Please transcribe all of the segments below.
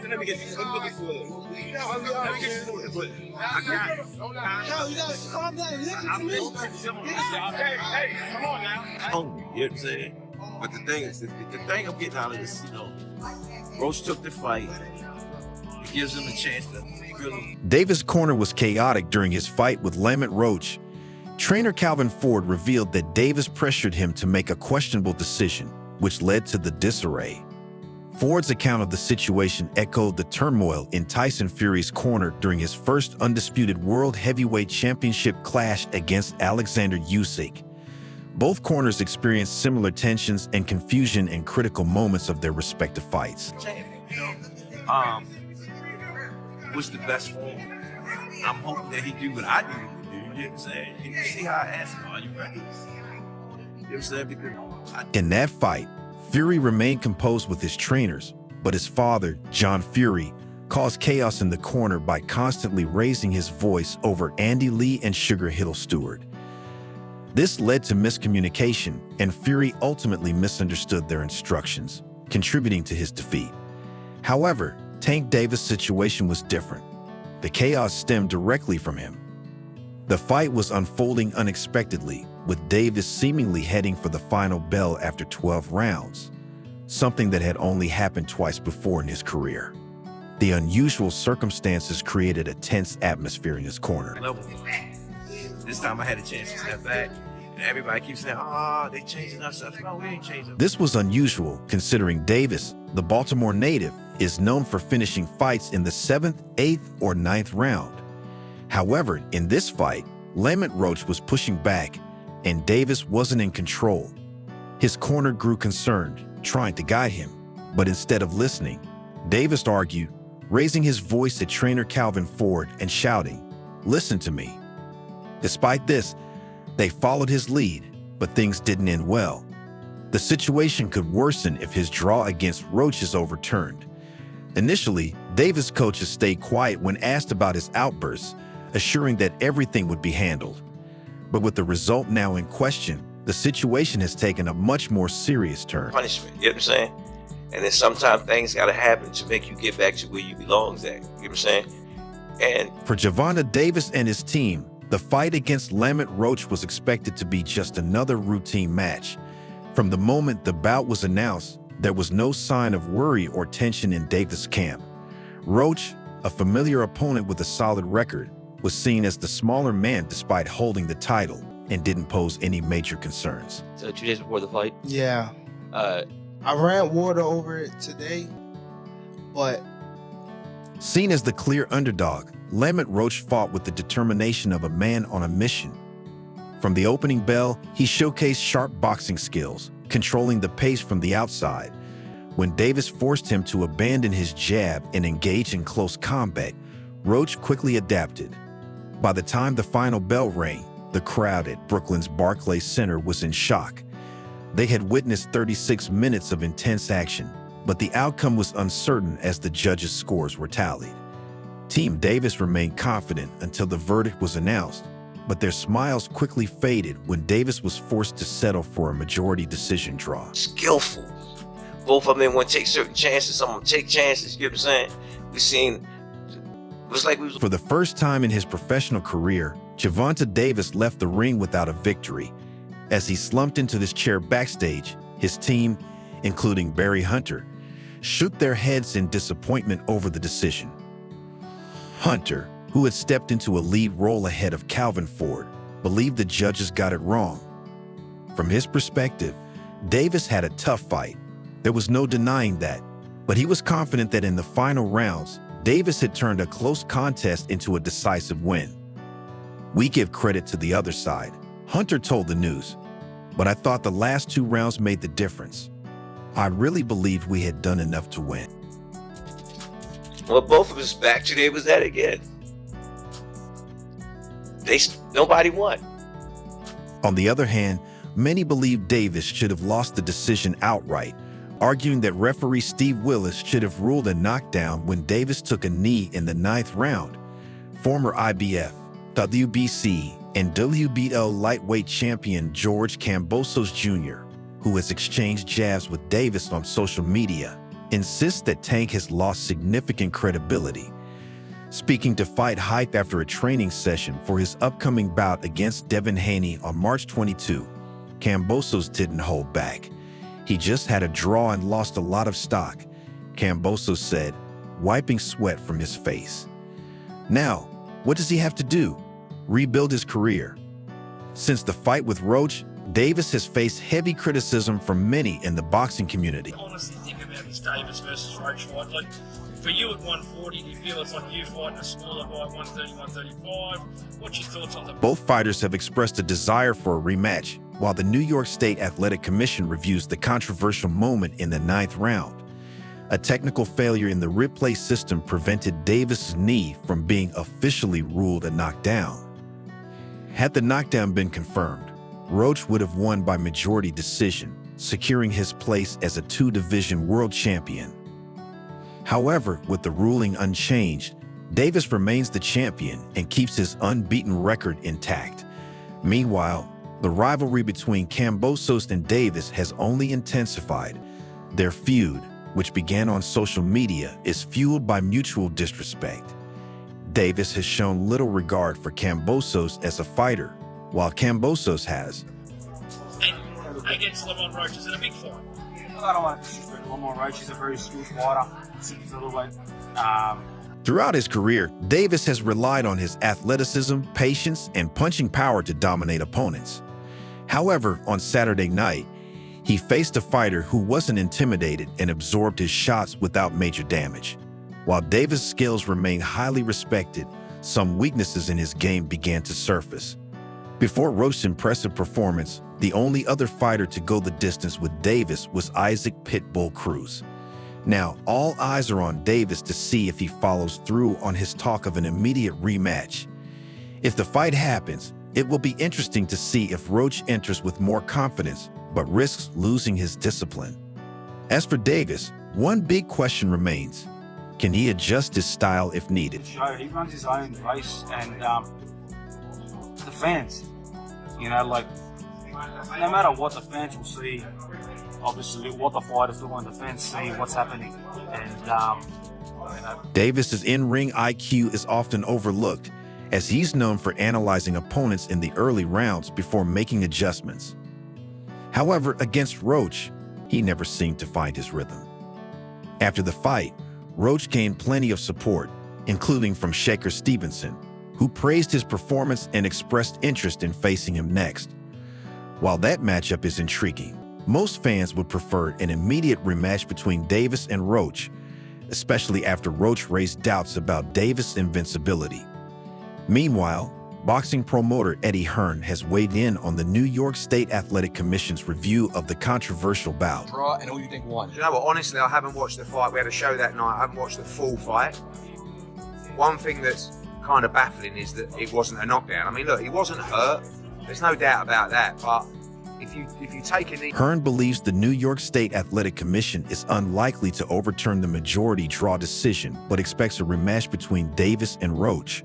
Let me get this. Let me get this. I got it. No, you gotta calm down. I'm hey, come on now. You know what I'm saying? But the thing is, the thing I'm getting out of this, Roach took the fight. It gives him a chance to really. Davis' corner was chaotic during his fight with Lamont Roach. Trainer Calvin Ford revealed that Davis pressured him to make a questionable decision, which led to the disarray. Ford's account of the situation echoed the turmoil in Tyson Fury's corner during his first undisputed World Heavyweight Championship clash against Alexander Usyk. Both corners experienced similar tensions and confusion in critical moments of their respective fights. What's the best for him? I'm hoping that he do what I do. You know what I'm saying? You see how I ask him, are you ready? You know what I'm saying? Because in that fight, Fury remained composed with his trainers, but his father, John Fury, caused chaos in the corner by constantly raising his voice over Andy Lee and Sugar Hill Stewart. This led to miscommunication, and Fury ultimately misunderstood their instructions, contributing to his defeat. However, Tank Davis' situation was different. The chaos stemmed directly from him. The fight was unfolding unexpectedly, with Davis seemingly heading for the final bell after 12 rounds, something that had only happened twice before in his career. The unusual circumstances created a tense atmosphere in his corner. This time I had a chance to step back, and everybody keeps saying, they changing up stuff. No, we ain't changing. This was unusual, considering Davis, the Baltimore native, is known for finishing fights in the 7th, 8th, or 9th round. However, in this fight, Lamont Roach was pushing back, and Davis wasn't in control. His corner grew concerned, trying to guide him, but instead of listening, Davis argued, raising his voice at trainer Calvin Ford and shouting, "Listen to me." Despite this, they followed his lead, but things didn't end well. The situation could worsen if his draw against Roach is overturned. Initially, Davis' coaches stayed quiet when asked about his outbursts, assuring that everything would be handled. But with the result now in question, the situation has taken a much more serious turn. Punishment, you know what I'm saying? And then sometimes things gotta happen to make you get back to where you belong at, you know what I'm saying? And for Gervonta Davis and his team, the fight against Lamont Roach was expected to be just another routine match. From the moment the bout was announced, there was no sign of worry or tension in Davis' camp. Roach, a familiar opponent with a solid record, was seen as the smaller man despite holding the title and didn't pose any major concerns. So 2 days before the fight? Yeah. I ran water over it today, but... Seen as the clear underdog, Lamont Roach fought with the determination of a man on a mission. From the opening bell, he showcased sharp boxing skills, controlling the pace from the outside. When Davis forced him to abandon his jab and engage in close combat, Roach quickly adapted. By the time the final bell rang, the crowd at Brooklyn's Barclays Center was in shock. They had witnessed 36 minutes of intense action, but the outcome was uncertain as the judges' scores were tallied. Team Davis remained confident until the verdict was announced, but their smiles quickly faded when Davis was forced to settle for a majority decision draw. skillful. Both of them want to take certain chances, some of them take chances, you know what I'm saying? We seen, it was like we was... For the first time in his professional career, Gervonta Davis left the ring without a victory. As he slumped into his chair backstage, his team, including Barry Hunter, shook their heads in disappointment over the decision. Hunter, who had stepped into a lead role ahead of Calvin Ford, believed the judges got it wrong. From his perspective, Davis had a tough fight. There was no denying that, but he was confident that in the final rounds, Davis had turned a close contest into a decisive win. "We give credit to the other side," Hunter told the news, "but I thought the last 2 rounds made the difference. I really believed we had done enough to win." Well, both of us back to there was that again. Nobody won. On the other hand, many believe Davis should have lost the decision outright, arguing that referee Steve Willis should have ruled a knockdown when Davis took a knee in the 9th round. Former IBF, WBC, and WBO lightweight champion George Kambosos Jr., who has exchanged jabs with Davis on social media, insists that Tank has lost significant credibility. Speaking to Fight Hype after a training session for his upcoming bout against Devin Haney on March 22, Kambosos didn't hold back. "He just had a draw and lost a lot of stock," Kambosos said, wiping sweat from his face. Now, what does he have to do? Rebuild his career. Since the fight with Roach, Davis has faced heavy criticism from many in the boxing community. I honestly think about this Davis versus Roach fight. Like, for you at 140, do you feel it's like you fighting a smaller guy at 130, 135? What's your thoughts on that? Both fighters have expressed a desire for a rematch, while the New York State Athletic Commission reviews the controversial moment in the 9th round. A technical failure in the replay system prevented Davis' knee from being officially ruled a knockdown. Had the knockdown been confirmed, Roach would have won by majority decision, securing his place as a 2-division world champion. However, with the ruling unchanged, Davis remains the champion and keeps his unbeaten record intact. Meanwhile, the rivalry between Kambosos and Davis has only intensified. Their feud, which began on social media, is fueled by mutual disrespect. Davis has shown little regard for Kambosos as a fighter, while Kambosos has. And against Lamont Roach, is it a big fight? I don't want to disrespect Lamont Roach. He's a very skilled fighter. Super featherweight. Throughout his career, Davis has relied on his athleticism, patience, and punching power to dominate opponents. However, on Saturday night, he faced a fighter who wasn't intimidated and absorbed his shots without major damage. While Davis' skills remain highly respected, some weaknesses in his game began to surface. Before Roach's impressive performance, the only other fighter to go the distance with Davis was Isaac Pitbull Cruz. Now, all eyes are on Davis to see if he follows through on his talk of an immediate rematch. If the fight happens, it will be interesting to see if Roach enters with more confidence, but risks losing his discipline. As for Davis, one big question remains. Can he adjust his style if needed? He runs his own race, and the fans, like, no matter what, the fans will see, obviously, what the fighters do, and the fans see what's happening. And Davis's in-ring IQ is often overlooked, as he's known for analyzing opponents in the early rounds before making adjustments. However, against Roach, he never seemed to find his rhythm. After the fight, Roach gained plenty of support, including from Shakur Stevenson, who praised his performance and expressed interest in facing him next. While that matchup is intriguing, most fans would prefer an immediate rematch between Davis and Roach, especially after Roach raised doubts about Davis' invincibility. Meanwhile, boxing promoter Eddie Hearn has weighed in on the New York State Athletic Commission's review of the controversial bout. Draw, and who you think won? You know what, honestly, I haven't watched the fight. We had a show that night. I haven't watched the full fight. One thing that's kind of baffling is that it wasn't a knockdown. I mean, look, he wasn't hurt. There's no doubt about that. But if you take a knee... Hearn believes the New York State Athletic Commission is unlikely to overturn the majority draw decision, but expects a rematch between Davis and Roach.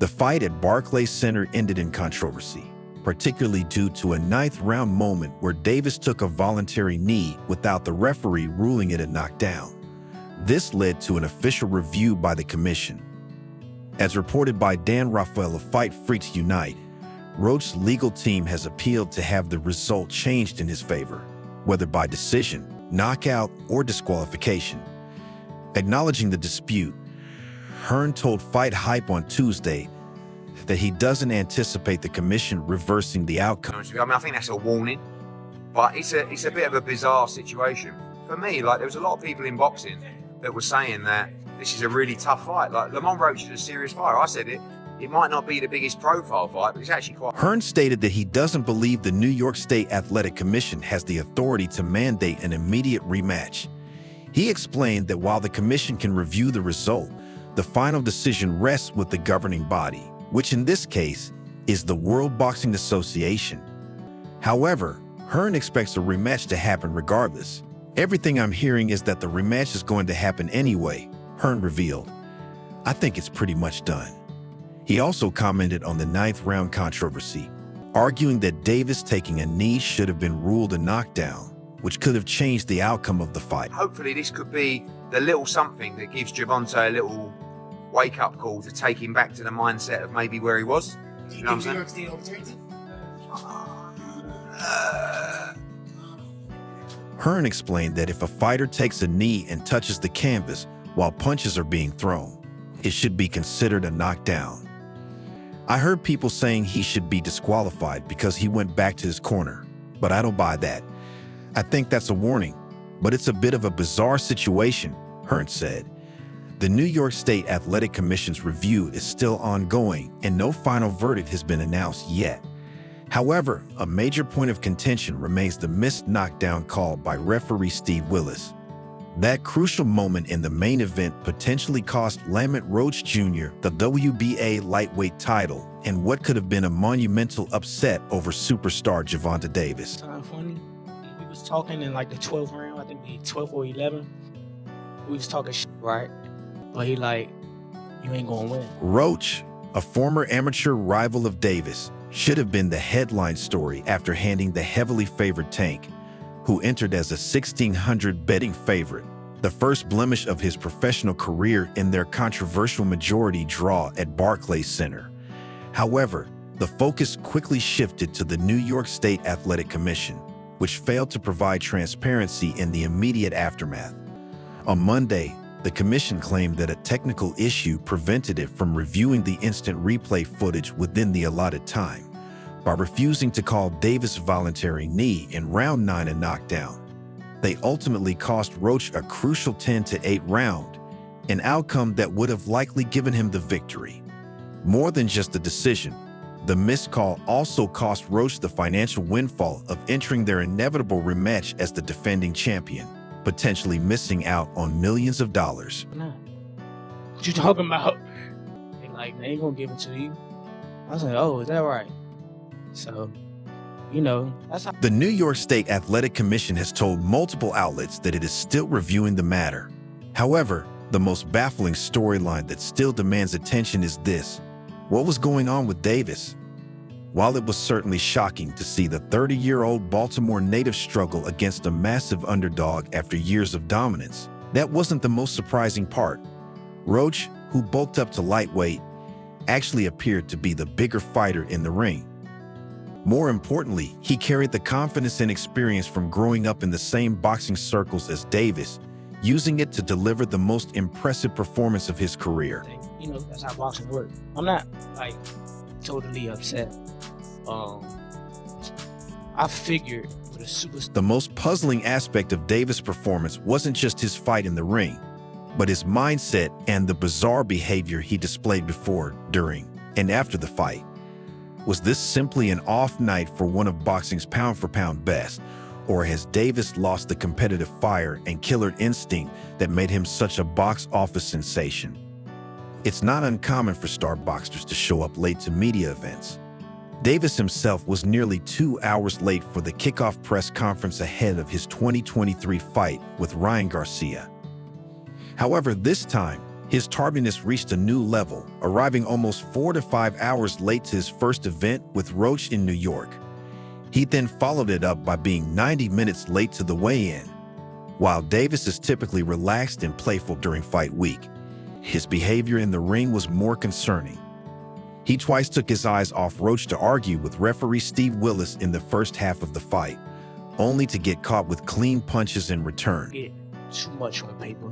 The fight at Barclays Center ended in controversy, particularly due to a 9th round moment where Davis took a voluntary knee without the referee ruling it a knockdown. This led to an official review by the commission. As reported by Dan Rafael of Fight Freaks Unite, Roach's legal team has appealed to have the result changed in his favor, whether by decision, knockout, or disqualification. Acknowledging the dispute, Hearn told Fight Hype on Tuesday that he doesn't anticipate the commission reversing the outcome. I mean, I think that's a warning, but it's a bit of a bizarre situation. For me, like, there was a lot of people in boxing that were saying that this is a really tough fight. Like, Lamont Roach is a serious fighter. I said it might not be the biggest profile fight, but it's actually quite... Hearn stated that he doesn't believe the New York State Athletic Commission has the authority to mandate an immediate rematch. He explained that while the commission can review the result, the final decision rests with the governing body, which in this case is the World Boxing Association. However, Hearn expects a rematch to happen regardless. "Everything I'm hearing is that the rematch is going to happen anyway," Hearn revealed. "I think it's pretty much done." He also commented on the 9th round controversy, arguing that Davis taking a knee should have been ruled a knockdown. which could have changed the outcome of the fight. Hopefully this could be the little something that gives Gervonta a little wake-up call to take him back to the mindset of maybe where he was. You know what I'm saying? Hearn explained that if a fighter takes a knee and touches the canvas while punches are being thrown, it should be considered a knockdown. I heard people saying he should be disqualified because he went back to his corner, but I don't buy that. I think that's a warning, but it's a bit of a bizarre situation, Hearn said. The New York State Athletic Commission's review is still ongoing and no final verdict has been announced yet. However, a major point of contention remains the missed knockdown call by referee Steve Willis. That crucial moment in the main event potentially cost Lamont Roach Jr. the WBA lightweight title and what could have been a monumental upset over superstar Gervonta Davis. Funny. We was talking in like the 12th round, I think the 12th or 11th. We was talking shit, right? But he like, you ain't gonna win. Roach, a former amateur rival of Davis, should have been the headline story after handing the heavily favored Tank, who entered as a 1,600 betting favorite, the first blemish of his professional career in their controversial majority draw at Barclays Center. However, the focus quickly shifted to the New York State Athletic Commission, which failed to provide transparency in the immediate aftermath. On Monday, the commission claimed that a technical issue prevented it from reviewing the instant replay footage within the allotted time by refusing to call Davis' voluntary knee in round 9 a knockdown. They ultimately cost Roach a crucial 10-8 round, an outcome that would have likely given him the victory. More than just the decision, the missed call also cost Roach the financial windfall of entering their inevitable rematch as the defending champion, potentially missing out on millions of dollars. Nah. What you talking about? They like, they ain't gonna give it to you. I was like, oh, is that right? So, you know, that's how. The New York State Athletic Commission has told multiple outlets that it is still reviewing the matter. However, the most baffling storyline that still demands attention is this: what was going on with Davis? While it was certainly shocking to see the 30-year-old Baltimore native struggle against a massive underdog after years of dominance, that wasn't the most surprising part. Roach, who bulked up to lightweight, actually appeared to be the bigger fighter in the ring. More importantly, he carried the confidence and experience from growing up in the same boxing circles as Davis, using it to deliver the most impressive performance of his career. You know, that's how boxing works. I'm not like totally upset. I figured with a superstar. The most puzzling aspect of Davis' performance wasn't just his fight in the ring, but his mindset and the bizarre behavior he displayed before, during, and after the fight. Was this simply an off night for one of boxing's pound-for-pound best, or has Davis lost the competitive fire and killer instinct that made him such a box office sensation? It's not uncommon for star boxers to show up late to media events. Davis himself was nearly 2 hours late for the kickoff press conference ahead of his 2023 fight with Ryan Garcia. However, this time, his tardiness reached a new level, arriving almost 4 to 5 hours late to his first event with Roach in New York. He then followed it up by being 90 minutes late to the weigh-in. While Davis is typically relaxed and playful during fight week, his behavior in the ring was more concerning. He twice took his eyes off Roach to argue with referee Steve Willis in the first half of the fight, only to get caught with clean punches in return. Get too much on paper.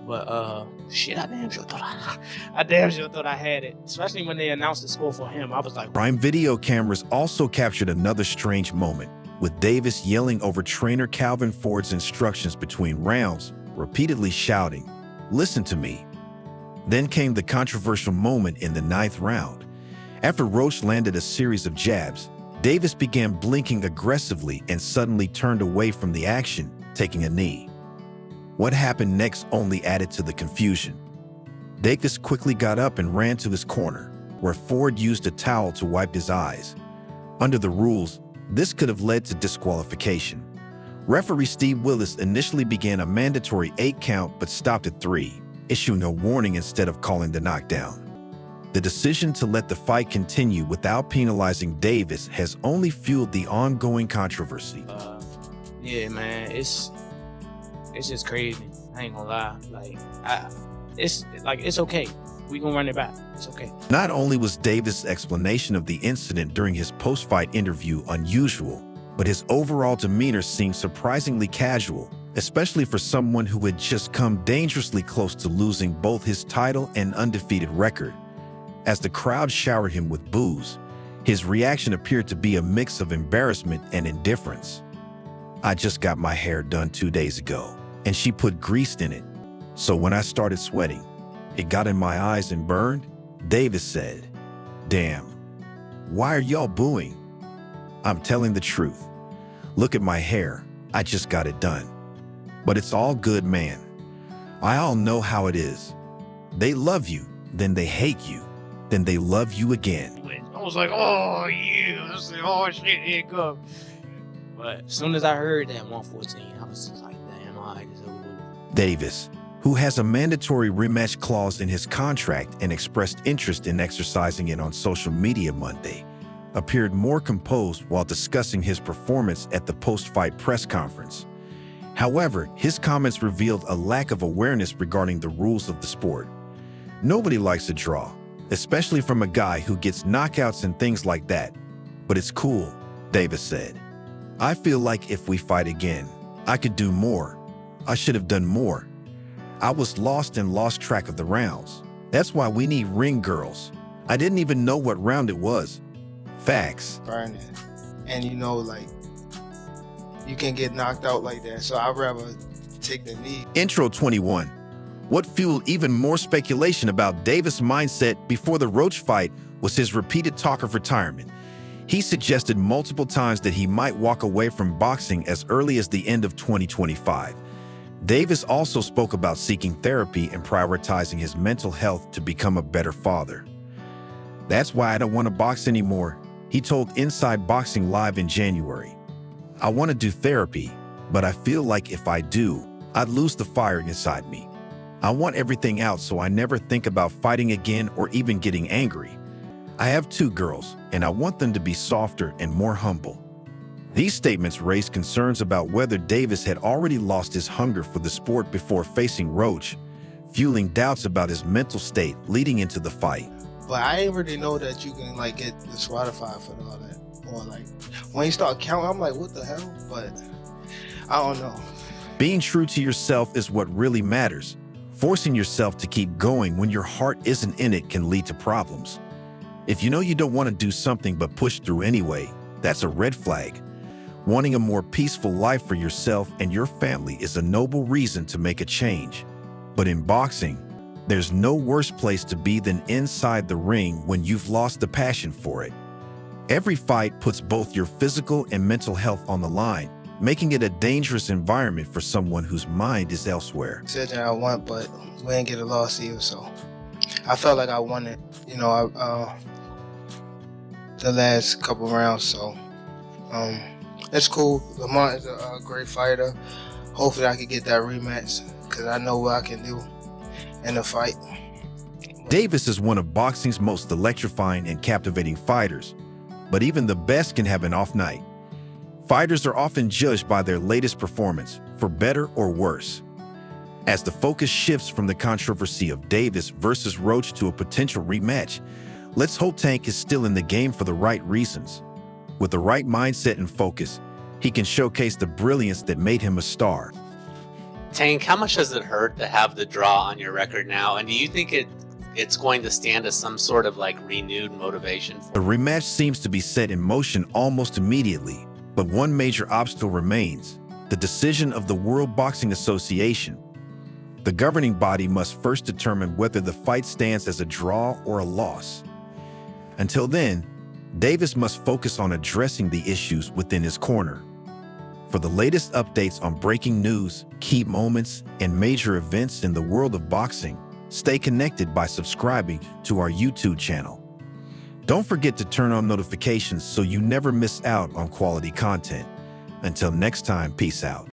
But shit, I damn sure thought I had it. Especially when they announced the score for him. I was like, Prime video cameras also captured another strange moment, with Davis yelling over trainer Calvin Ford's instructions between rounds, repeatedly shouting, "Listen to me." Then came the controversial moment in the 9th round. After Roach landed a series of jabs, Davis began blinking aggressively and suddenly turned away from the action, taking a knee. What happened next only added to the confusion. Davis quickly got up and ran to his corner, where Ford used a towel to wipe his eyes. Under the rules, this could have led to disqualification. Referee Steve Willis initially began a mandatory 8 count but stopped at 3, issuing a warning instead of calling the knockdown. The decision to let the fight continue without penalizing Davis has only fueled the ongoing controversy. Yeah, man, it's just crazy. I ain't gonna lie. Like, it's okay. We gonna run it back. It's okay. Not only was Davis' explanation of the incident during his post-fight interview unusual, but his overall demeanor seemed surprisingly casual, especially for someone who had just come dangerously close to losing both his title and undefeated record. As the crowd showered him with boos, his reaction appeared to be a mix of embarrassment and indifference. "I just got my hair done 2 days ago, and she put grease in it. So when I started sweating, it got in my eyes and burned," Davis said. "Damn, why are y'all booing? I'm telling the truth. Look at my hair. I just got it done. But it's all good, man. I all know how it is. They love you, then they hate you, then they love you again." I was like, oh, yeah. I was like, oh, shit, here it go. But as soon as I heard that 114, I was just like, damn, all right, it's over with. Davis, who has a mandatory rematch clause in his contract and expressed interest in exercising it on social media Monday, appeared more composed while discussing his performance at the post-fight press conference. However, his comments revealed a lack of awareness regarding the rules of the sport. "Nobody likes a draw, especially from a guy who gets knockouts and things like that. But it's cool," Davis said. "I feel like if we fight again, I could do more. I should have done more. I was lost and lost track of the rounds. That's why we need ring girls. I didn't even know what round it was. Facts." Burning. And like, you can get knocked out like that. So I'd rather take the knee. Intro 21. What fueled even more speculation about Davis' mindset before the Roach fight was his repeated talk of retirement. He suggested multiple times that he might walk away from boxing as early as the end of 2025. Davis also spoke about seeking therapy and prioritizing his mental health to become a better father. "That's why I don't want to box anymore," he told Inside Boxing Live in January. "I want to do therapy, but I feel like if I do, I'd lose the fire inside me. I want everything out so I never think about fighting again or even getting angry. I have 2 girls, and I want them to be softer and more humble." These statements raised concerns about whether Davis had already lost his hunger for the sport before facing Roach, fueling doubts about his mental state leading into the fight. But I didn't really know that you can get disqualified for all that. Or when you start counting, I'm like, what the hell? But I don't know. Being true to yourself is what really matters. Forcing yourself to keep going when your heart isn't in it can lead to problems. If you know you don't want to do something but push through anyway, that's a red flag. Wanting a more peaceful life for yourself and your family is a noble reason to make a change. But in boxing, there's no worse place to be than inside the ring when you've lost the passion for it. Every fight puts both your physical and mental health on the line, making it a dangerous environment for someone whose mind is elsewhere. Said that I won, but we didn't get a loss either, so I felt like I won it, the last couple rounds, so it's cool. Lamont is a great fighter. Hopefully I can get that rematch because I know what I can do in a fight. Davis is one of boxing's most electrifying and captivating fighters, but even the best can have an off night. Fighters are often judged by their latest performance, for better or worse. As the focus shifts from the controversy of Davis versus Roach to a potential rematch, let's hope Tank is still in the game for the right reasons. With the right mindset and focus, he can showcase the brilliance that made him a star. Tank, how much does it hurt to have the draw on your record now? And do you think it's going to stand as some sort of renewed motivation? The rematch seems to be set in motion almost immediately, but one major obstacle remains: the decision of the World Boxing Association. The governing body must first determine whether the fight stands as a draw or a loss. Until then, Davis must focus on addressing the issues within his corner. For the latest updates on breaking news, key moments, and major events in the world of boxing, stay connected by subscribing to our YouTube channel. Don't forget to turn on notifications so you never miss out on quality content. Until next time, peace out.